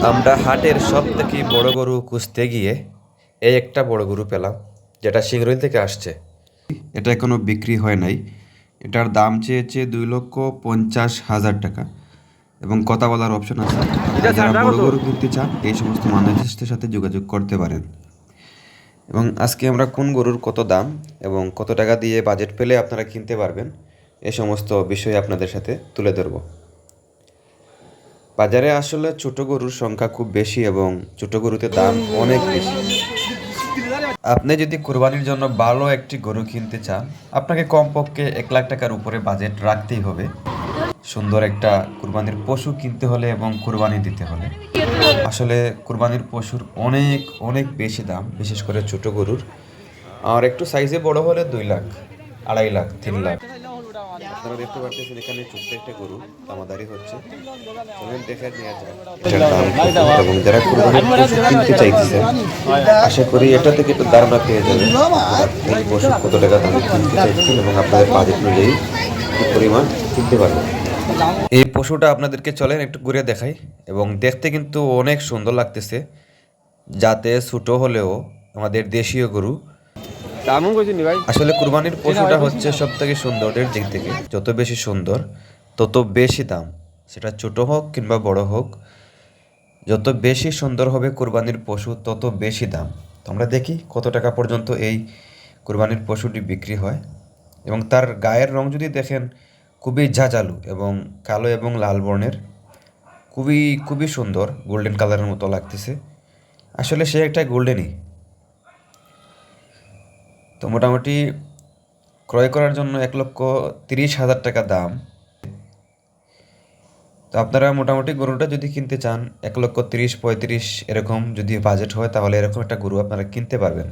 আমরা হাটের সব থেকে বড় গরু খুঁজতে গিয়ে এই একটা বড় গরু পেলাম, যেটা সিংরইল থেকে আসছে। এটা এখনো বিক্রি হয় নাই। এটার দাম চেয়েছে 2,50,000 টাকা এবং কথা বলার অপশন আছে। আপনারা যারা বড় গরু কিনতে চান এই সমস্ত মানুষদের সাথে যোগাযোগ করতে পারেন। এবং আজকে আমরা কোন গরুর কত দাম এবং কত টাকা দিয়ে বাজেট পেলে আপনারা কিনতে পারবেন এই সমস্ত বিষয় আপনাদের সাথে তুলে ধরব। বাজারে আসলে ছোট গরুর সংখ্যা খুব বেশি এবং ছোট গরুতে দাম অনেক বেশি। আপনি যদি কুরবানির জন্য ভালো একটি গরু কিনতে চান, আপনাকে কমপক্ষে 1,00,000 টাকার উপরে বাজেট রাখতেই হবে সুন্দর একটা কুরবানির পশু কিনতে হলে এবং কুরবানি দিতে হলে। আসলে কুরবানির পশুর অনেক অনেক বেশি দাম, বিশেষ করে ছোট গরুর। আর একটু সাইজে বড় হলে 2 লাখ, 2.5 লাখ, 3 লাখ। আপনারা দেখতে পাচ্ছেন এখানে ছোট্ট একটা গরু দামাদারি হচ্ছে। চলুন দেখে নেওয়া যাক এটার দাম কত এবং যারা কুরবানির পশু কিনতে চাইতেছে আশা করি এটা থেকে একটু ধারণা পেয়ে যাবেন আপনারা এই পশু কত টাকা দামে কিনতে চাইছেন এবং আপনাদের বাজেট অনুযায়ী কি পরিমাণ কিনতে পারবেন। এই পশুটা আপনাদেরকে চলেন একটু ঘুরে দেখাই এবং দেখতে কিন্তু অনেক সুন্দর লাগতেছে, যাতে ছোট হলেও আমাদের দেশীয় গরু। আসলে কুরবানির পশুটা হচ্ছে সব থেকে সৌন্দর্যের দিক থেকে, যত বেশি সুন্দর তত বেশি দাম, সেটা ছোট হোক কিংবা বড় হোক। যত বেশি সুন্দর হবে কুরবানির পশু তত বেশি দাম। তো আমরা দেখি কত টাকা পর্যন্ত এই কুরবানির পশুটি বিক্রি হয়। এবং তার গায়ের রং যদি দেখেন, খুবই ঝাঁঝালু এবং কালো এবং লাল বর্ণের, খুবই খুবই সুন্দর, গোল্ডেন কালারের মতো লাগতেছে। আসলে সে একটা গোল্ডেনই। তো মোটামুটি ক্রয় করার জন্য 1,30,000 টাকা দাম। তো আপনারা মোটামুটি গরুটা যদি কিনতে চান 1,30,000, 35,000 এরকম যদি বাজেট হয়, তাহলে এরকম একটা গরু আপনারা কিনতে পারবেন।